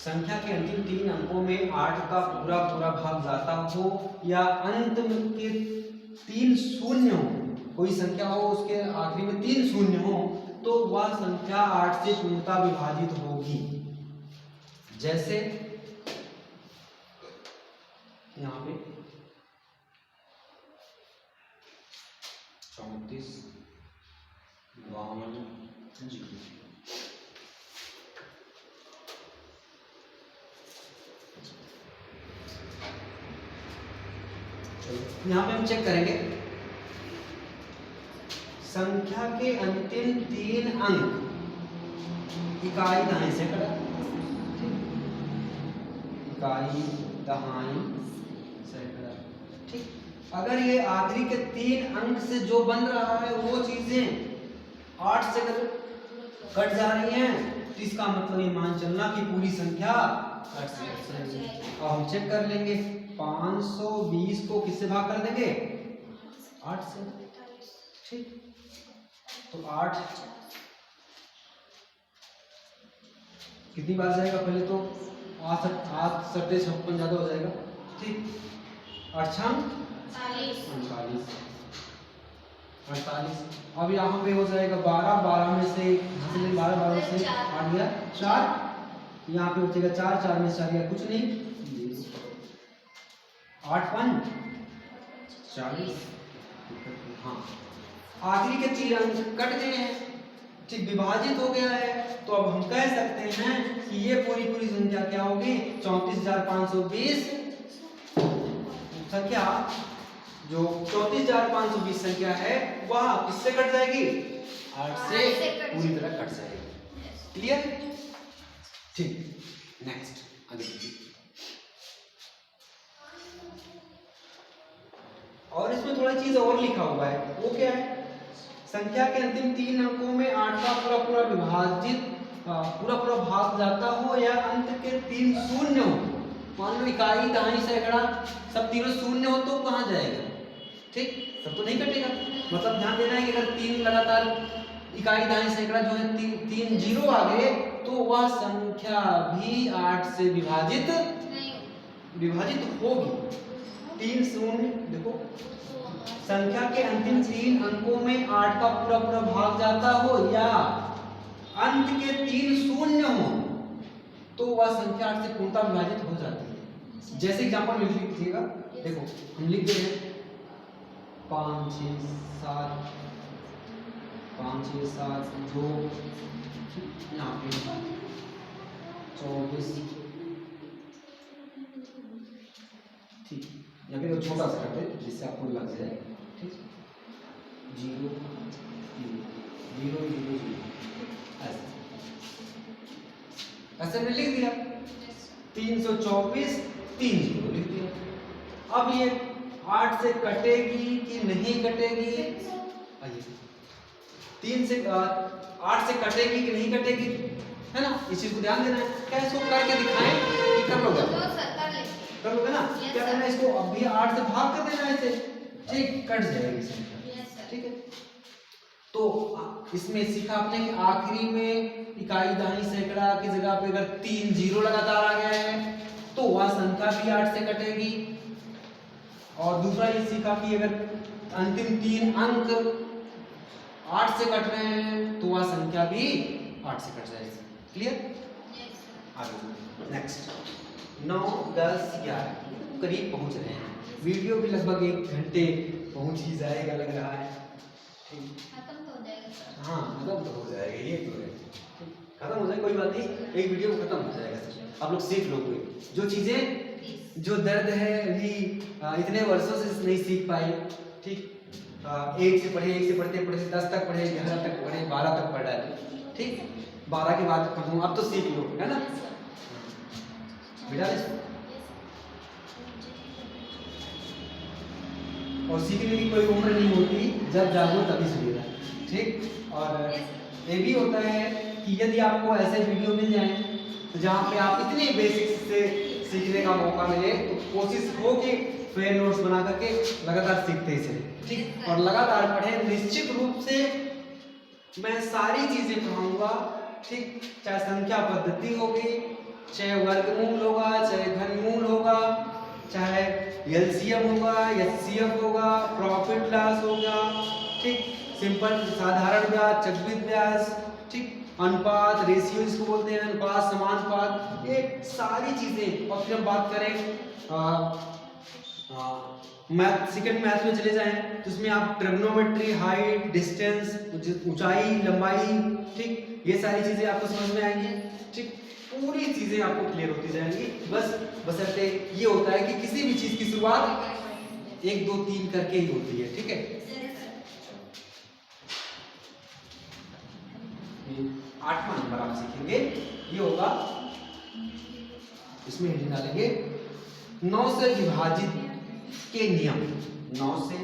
संख्या के अंतिम 3 अंकों में 8 का पूरा पूरा भाग जाता हो, या अंत के 3 शून्य हो, कोई संख्या हो उसके आखिरी में 3 शून्य हो, तो वह संख्या 8 से पूर्णतः विभाजित होगी। जैसे यहाँ पे 34, 52, 0। यहाँ पे हम चेक करेंगे संख्या के अंतिम 3 अंक इकाई दहाई सैकड़ा, इकाई दहाई सैकड़ा, ठीक। अगर ये आखिरी के 3 अंक से जो बन रहा है वो चीजें 8 से कट जा रही हैं, तो इसका मतलब ये मान चलना कि पूरी संख्या 8 से कट जाएगी। अब हम चेक कर लेंगे 520 को किससे भाग कर देंगे? 8 से, ठीक। तो 8 कितनी बार जाएगा? पहले तो 8 सट्टे 56 ज्यादा हो जाएगा, ठीक। 8 48। अब यहाँ पे हो जाएगा 12, 12 में से 12, 12 से 8 गया 4, यहाँ पे बचेगा 4, 4 में से 4 गया कुछ नहीं, 8 5 40। हाँ, आखिरी के 3 अंक कट गए हैं, ठीक, विभाजित हो गया है। तो अब हम कह सकते हैं कि ये पूरी संख्या क्या होगी? 34,520 संख्या, जो 34,520 संख्या है वह किससे कट जाएगी? 8 से पूरी तरह कट जाएगी। क्लियर? ठीक। नेक्स्ट आगे देखिए। और इसमें थोड़ा चीज और लिखा हुआ है, वो क्या है? संख्या के अंतिम 3 अंकों में 8 का पूरा विभाजित पूरा भाग जाता हो या अंत के 3 शून्य हो। मान लो इकाई दहाई सैकड़ा सब तीनों शून्य हो तो कहाँ जाएगा? ठीक, सब तो नहीं कटेगा। मतलब ध्यान देना है कि अगर 3 लगातार इकाई दहाई सैकड़ा जो है 3 जीरो आ गए तो वह संख्या भी 8 से विभाजित होगी। 3 शून्य, देखो संख्या के अंतिम 3 अंकों में 8 का पूरा भाग जाता हो या अंत के 3 शून्य हो तो वह संख्या 8 से पूर्णतः विभाजित हो जाती है। जैसे एग्जांपल में लिख लीजिएगा, देखो हम लिख दे रहे हैं 5 6 7 5 6 7 2, यहाँ पे 24, ठीक। या फिर छोटा सा करते हैं जिससे आपको लग जाए, ठीक। 0 0 0 0 ऐसे में लिख दिया। 324 3 0 लिख दिया। अब ये 8 से कटेगी कि नहीं कटेगी? आइए 3 से 8 से कटेगी कि नहीं कटेगी, है ना? इस चीज को ध्यान देना है। क्या इसको करके दिखाएं कि कर लोगे? कर लोगे ना? क्या करना है इसको? अभी 8 से भाग कर देना है इसे, ठीक, कट जाएगी संख्या, ठीक है। तो इसमें सीखा आपने कि आखिरी में इकाई दहाई सैकड़ा की जगह पे अगर 3 जीरो लगातार आ गया है तो वह संख्या भी 8 से कटेगी। और दूसरा ये सीखा कि अगर अंतिम 3 अंक 8 से कट रहे हैं तो वह संख्या भी 8 से कट जाएगी। क्लियर? आगे नेक्स्ट 9 10 11 करीब पहुंच रहे हैं। वीडियो भी लगभग 1 घंटे पहुंच ही जाएगा लग रहा है, ठीक। हाँ, खत्म तो हो जाएगा, ये तो है, खत्म हो जाएगा, कोई बात नहीं, एक वीडियो में खत्म हो जाएगा। आप लोग सीख लोगे जो चीजें, जो दर्द है अभी इतने वर्षों से नहीं सीख पाए, ठीक। 1 से पढ़ते 10 तक पढ़े, 11 तक पढ़े, 12 तक पढ़ डाले, ठीक। 12 के बाद खत्म, अब तो सीख लो, है ना बेटा। और सीखने की कोई उम्र नहीं होती, जब जागो तभी सुनिएगा, ठीक। और ये भी होता है कि यदि आपको ऐसे वीडियो मिल जाएं तो जहाँ पे आप इतने बेसिक से सीखने का मौका मिले तो कोशिश हो कि फेयर नोट्स बना करके लगातार सीखते चले, ठीक। और लगातार पढ़ें। निश्चित रूप से मैं सारी चीजें पढ़ाऊंगा, ठीक। चाहे संख्या पद्धति होगी, चाहे वर्गमूल होगा, चाहे घनमूल होगा, चाहे एलसीएम होगा, एचसीएफ होगा, प्रॉफिट लॉस होगा, ठीक। सिंपल साधारण ब्याज, चक्रवृद्धि ब्याज, ठीक, अनुपात, रेशियो इसको बोलते हैं, अनुपात, समानुपात, ये सारी चीजें। और फिर हम बात करें मैथ, सेकंड मैथ में चले जाएं तो उसमें आप ट्रिग्नोमेट्री, हाइट, डिस्टेंस, ऊंचाई, लंबाई, ठीक, ये सारी चीजें आपको समझ में आएंगी, ठीक, पूरी चीजें आपको क्लियर होती जाएंगी। बस बशर्ते ये होता है कि किसी भी चीज की शुरुआत 1 2 3 करके ही होती है, ठीक है। ये 8वां नंबर आप सीखेंगे, ये होगा, इसमें हेडिंग डालेंगे 9 से विभाजित के नियम। 9 से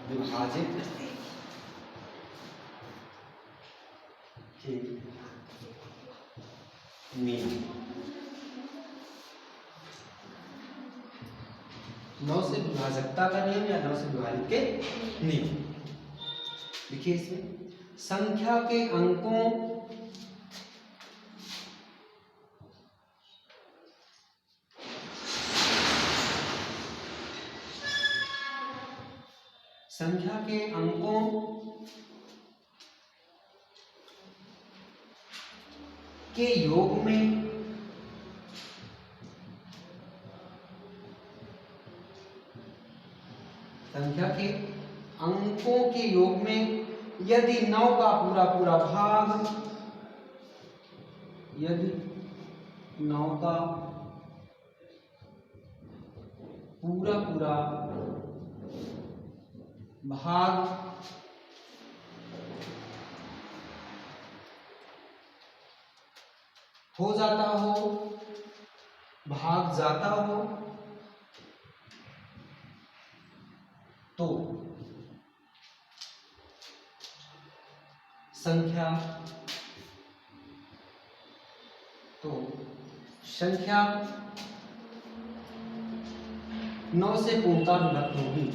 विभाजित के नियम। 9 से विभाजकता का नियम या 9 से विभाजित के नियम। देखिए इसमें संख्या के अंकों के योग में संख्या के अंकों के योग में यदि 9 का पूरा पूरा भाग, यदि 9 का पूरा पूरा भाग हो जाता हो, भाग जाता हो, तो संख्या 9 से पूर्णतः विभक्त होगी।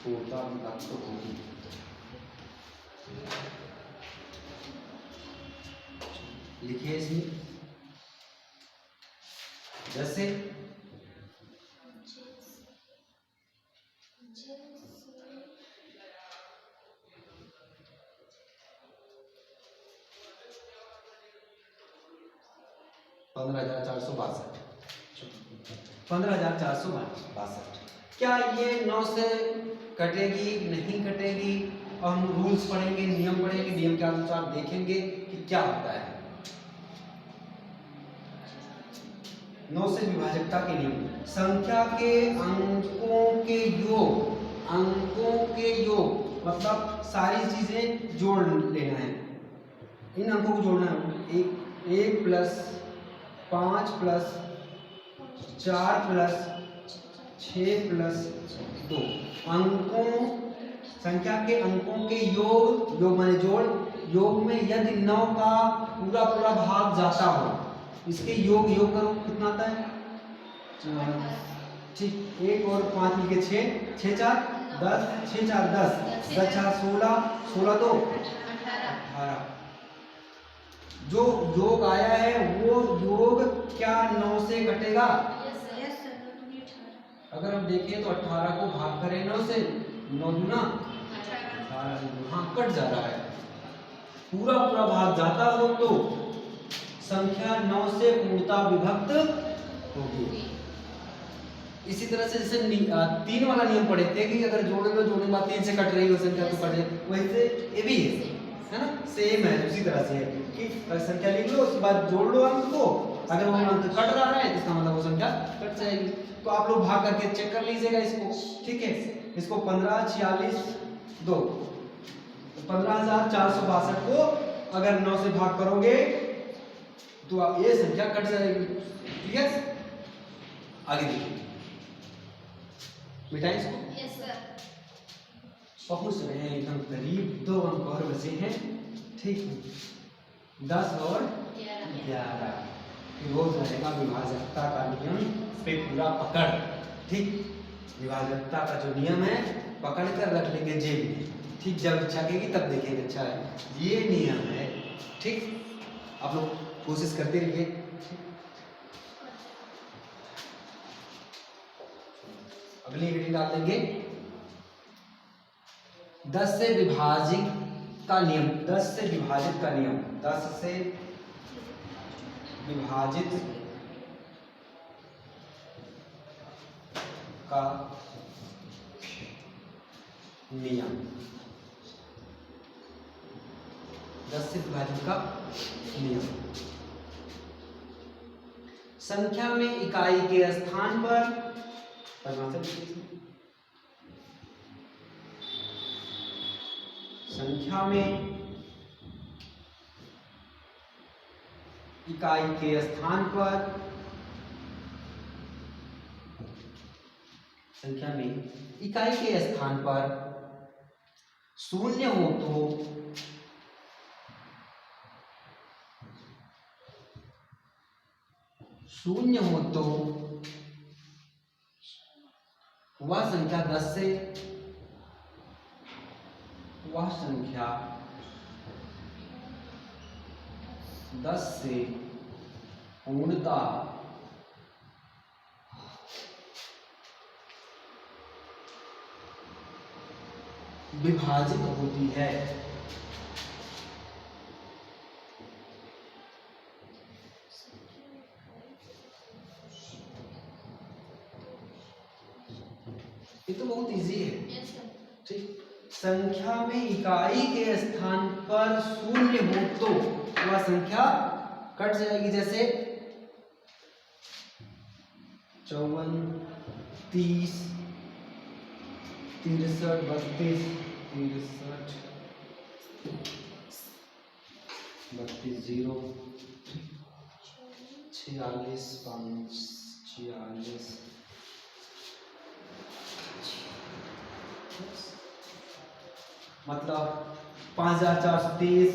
पूर्णतः विभक्त होगी। लिखिए इसमें, जैसे पंद्रह हजार चार सौ बासठ। क्या ये 9 से कटेगी, नहीं कटेगी? और हम रूल्स पढ़ेंगे, नियम पढ़ेंगे, नियम के अनुसार देखेंगे कि क्या होता है। 9 से विभाजकता के नियम, संख्या के अंकों के योग मतलब सारी चीजें जोड़ लेना है, इन अंकों को जोड़ना है। 1 प्लस 5 प्लस 4 प्लस 6 प्लस 2 अंकों, संख्या के अंकों के योग माने जोड़, योग में यदि 9 का पूरा पूरा भाग जाता हो, इसके योग करो कितना आता है? ठीक, 1 और 5 मिलके 6, 6 4 10, 6 4 10, 10 4 16, 16 2 18। जो योग आया है वो योग क्या 9 से कटेगा? अगर हम देखें तो 18 को भाग करें 9 से, 9 दूना 18, हाँ कट जा रहा है। पूरा पूरा भाग जाता हो तो संख्या 9 से पूर्णतः विभक्त होगी। इसी तरह से जैसे 3 वाला नियम पढ़े थे कि अगर जोड़ने के बाद 3 से कट रही हो संख्या तो कटे, वैसे ये भी है ना, सेम है। उसी तरह से है कि संख्या लिख लो, उसके बाद जोड़ लो अंक को, अगर वो अंक कट रहा है इसका मतलब वो संख्या कट जाएगी। तो आप लोग भाग करके चेक कर लीजिएगा इसको, ठीक है। इसको 15 46 2, 15,462 को अगर 9 से भाग करोगे तो आप ये संख्या कट जाएगी, ठीक है। आगे देखिए, मिटाएं इसको। Yes sir. पहुंच रहे हैं एकदम करीब, 2 अंक और बचे हैं, ठीक। 10 और 11 रोज रहेगा विभाजकता का नियम पे पूरा पकड़, ठीक। विभाजकता का जो नियम है पकड़ कर रख लेंगे जेब में, ठीक जब छकेगी तब देखेंगे। अच्छा है, ये नियम है। ठीक, आप लोग कोशिश करते रहिए। अगली हेडिंग डाल देंगे 10 से विभाजित का नियम। 10 से विभाजित का नियम। 10 से विभाजित का नियम। 10 से विभाजित का नियम। संख्या में इकाई के स्थान पर संख्या में इकाई के स्थान पर संख्या में इकाई के स्थान पर शून्य हो तो वह संख्या 10 से पूर्णतः विभाजित होती है। ये तो बहुत इजी है। ठीक, संख्या में इकाई के स्थान पर शून्य हो तो वह संख्या कट जाएगी। जैसे 54, 30, 63, 32, 0, 46, 5, 46, मतलब 5423,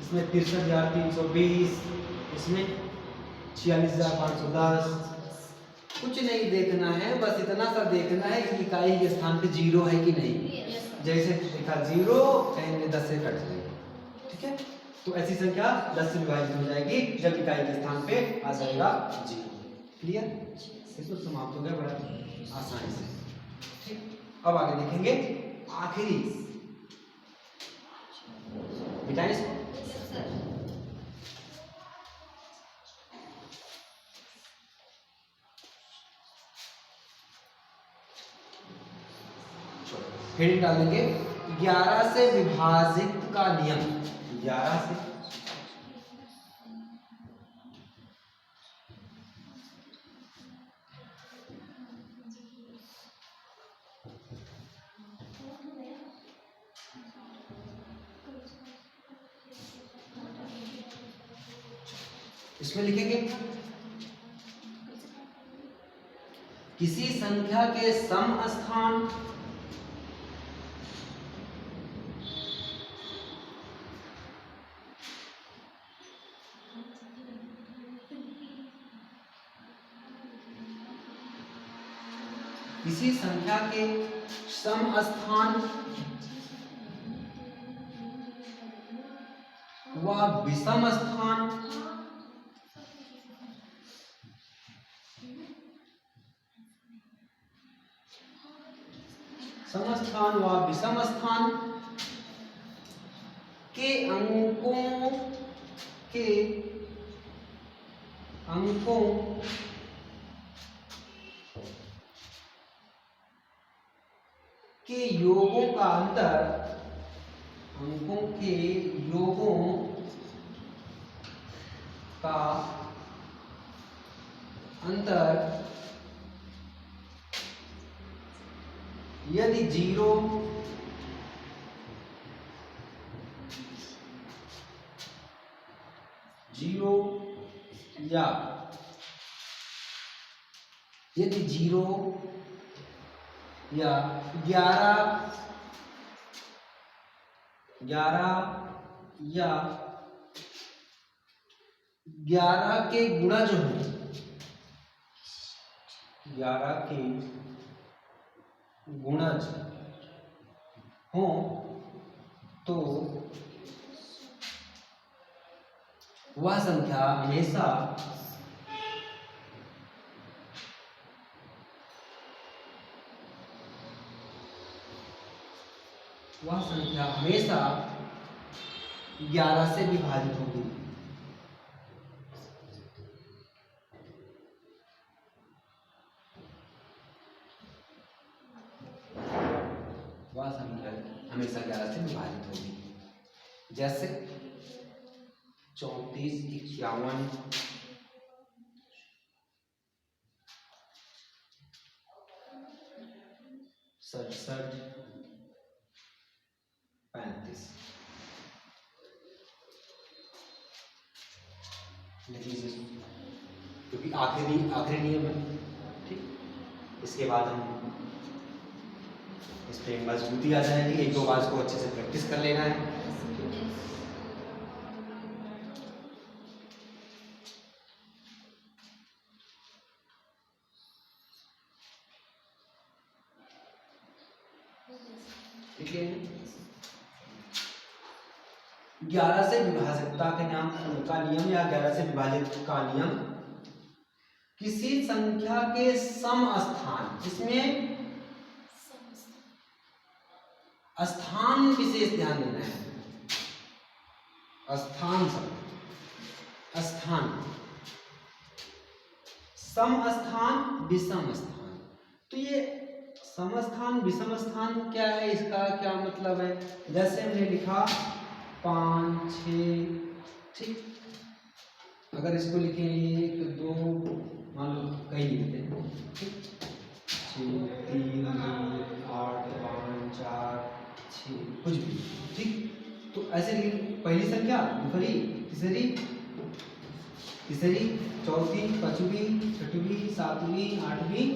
इसमें 63,320, इसमें 46,510। कुछ नहीं देखना है, बस इतना सा देखना है कि इकाई के स्थान पे 0 है कि नहीं। जैसे देखा 0 कहेंगे 10 से कट जाएगा। ठीक है, तो ऐसी संख्या 10 से विभाजित हो जाएगी जब इकाई के स्थान पे आ जाएगा 0। क्लियर? इसको समाप्त हो गया बड़ा आसानी से। ठीक, अब आगे देखेंगे आखिरी मिटाइए इसको। हेडिंग डालेंगे 11 से विभाजित का नियम। 11 से इसमें लिखेंगे किसी संख्या के सम स्थान किसी संख्या के सम स्थान व विषम स्थान समस्थान व विषम स्थान के अंकों के योगों का अंतर अंकों के योगों का अंतर यदि 0 या यदि 0 या 11 या 11 के गुणज हो 11 के गुणज हो तो वह संख्या हमेशा वह संख्या हमेशा 11 से विभाजित होगी। वह संख्या हमेशा 11 से विभाजित होगी। जैसे 34, 51, 67, 35। क्योंकि आखिरी नियम है, ठीक। इसके बाद हम इस पे मजबूती आ जाएगी। एक दो बार को अच्छे से प्रैक्टिस कर लेना है। ठीक है, 11 से विभाजकता के नाम का नियम या 11 से विभाजित का नियम, किसी संख्या के सम स्थान, इसमें स्थान विशेष ध्यान देना है। स्थान स्थान सम स्थान विषम स्थान। तो ये सम स्थान विषम स्थान क्या है, इसका क्या मतलब है? जैसे हमने लिखा 5, 6, ठीक। अगर इसको लिखें 1, 2, मान लो कहीं लिखते हैं, ठीक, 6, 3, 2, 8, 5, 4, 6, कुछ भी, ठीक। तो ऐसे लिख, पहली संख्या, दूसरी, तीसरी, चौथी, पांचवी, छठवीं, सातवीं, आठवीं,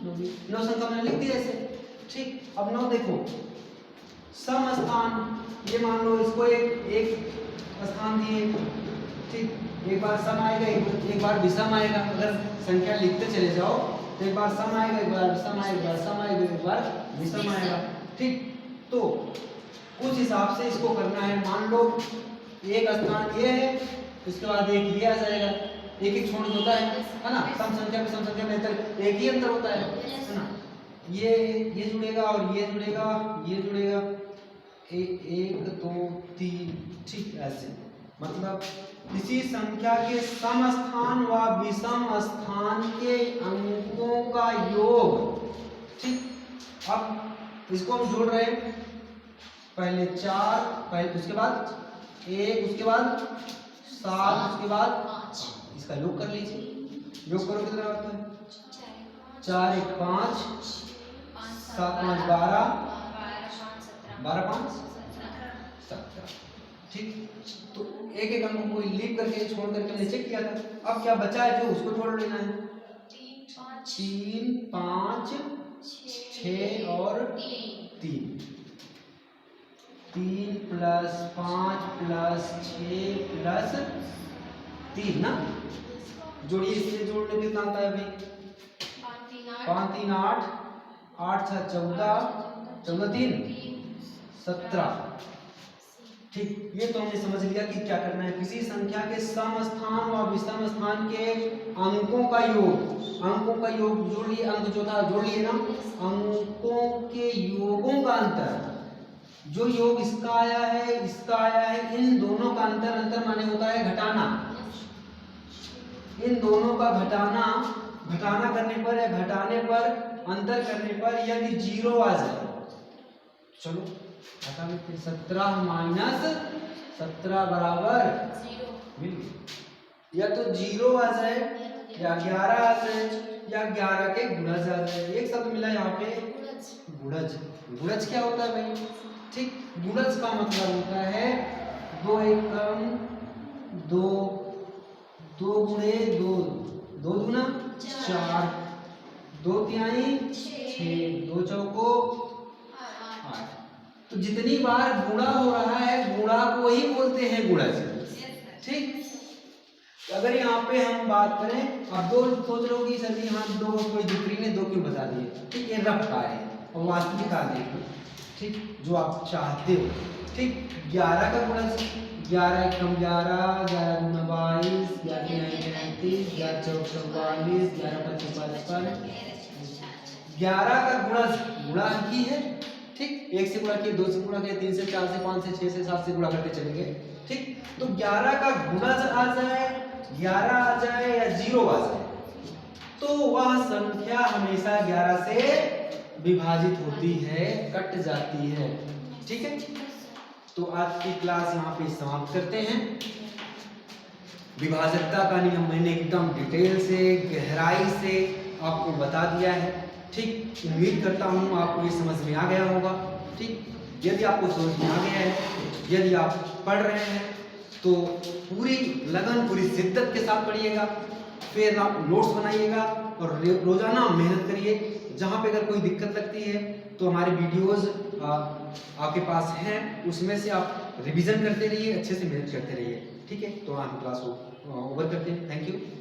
नौवीं, 9 संख्या मैंने लिख दी ऐसे, ठीक। अब 9 देखो, सम स्थान, ये मान लो इसको एक स्थान दिए, ठीक। एक बार सम आएगा, एक बार विषम आएगा। अगर संख्या लिखते चले जाओ तो एक बार सम आएगा, एक बार विषम आएगा, एक बार सम आएगा, एक बार विषम आएगा, ठीक। तो उस हिसाब से इसको करना है। मान लो एक स्थान ये है, उसके बाद एक ये आ जाएगा, एक छोड़ होता है ना। सम संख्या विषम संख्या में अंतर एक ही अंतर होता है ना। ये जुड़ेगा और ये जुड़ेगा, ये जुड़ेगा, 1, 2, 3, ठीक। ऐसे मतलब किसी संख्या के सम स्थान व विषम स्थान के अंकों का योग, ठीक। अब इसको हम जोड़ रहे हैं, पहले 4, पहले उसके बाद 1, उसके बाद 7, उसके बाद 5। इसका योग कर लीजिए। योग करो कितना होता है? 4, 1, 5, 7, 5, 12, 12, 5, 17, ठीक। तो एक एक अंक को लीव करके छोड़ करके हमने चेक किया था। अब क्या बचा है जो उसको जोड़ लेना है। 3, 5, 6 और 3। 3 + 5 + 6 + 3 ना, जोड़िए। इससे जोड़ने में कितना आता है अभी? 5, 3, 8, 8, 6, 14, 14, 3, 17, ठीक। ये तो हमने समझ लिया कि क्या करना है। किसी संख्या के सम स्थान व विषम स्थान के अंकों का योग, अंकों का योग जोड़ लिए, अंक जो था जोड़ लिए ना, अंकों के योगों का अंतर, जो योग इसका आया है, इसका आया है, इन दोनों का अंतर, अंतर माने होता है घटाना। इन दोनों का घटाना करने पर या घटाने पर, अंतर करने पर यदि 0 आ जाए, चलो घटा लेते। 17 - 17 बराबर 0। या तो 0 आ जाए या 11 आ जाए या 11 के गुणज आ जाए। एक शब्द मिला यहाँ पे, गुणज। गुणज क्या होता है भाई? ठीक, गुणज का मतलब होता है 2 एकम 2, 2 गुणे 2, 2 दूना 4, 2 तिहाई 6, 2 चौको 8। तो जितनी बार गुणा हो रहा है, गुणा को ही बोलते हैं गुणज, ठीक। अगर यहाँ पे हम बात करें, अब 2 सोच रहे हो कि सर यहाँ 2 कोई दूसरी ने 2 क्यों बता दिए, ठीक। ये रफ का है और वास्तविक का देखो, ठीक, जो आप चाहते हो, ठीक। ठीक, 11 का गुणज 11 एकम 11, 11 दूना 22, 11 तीन 39, 11 चौक 44, 11 पच्चीस 55, 11 का गुणा ही है। ठीक, 1 से गुणा किए, 2 से गुणा किए, 3 से 4 से 5 से 6 से 7 से गुणा करते चलेंगे। ठीक, तो 11 का गुणज आ जाए, 11 आ जाए या 0 आ जाए, तो वह संख्या हमेशा 11 से विभाजित होती है, कट जाती है। ठीक है, तो आज की क्लास यहाँ पे समाप्त करते हैं। विभाजकता का नियम मैंने एकदम डिटेल से, गहराई से आपको बता दिया है। ठीक, उम्मीद करता हूँ आपको ये समझ में आ गया होगा। ठीक, यदि आपको समझ में आ गया है, यदि आप पढ़ रहे हैं तो पूरी लगन, पूरी शिद्दत के साथ पढ़िएगा, फिर आप नोट्स बनाइएगा और रोजाना मेहनत करिए। जहाँ पे अगर कोई दिक्कत लगती है तो हमारे वीडियोस आपके पास हैं, उसमें से आप रिवीजन करते रहिए, अच्छे से मेहनत करते रहिए। ठीक है, तो आज क्लास ओवर करते हैं। Thank you.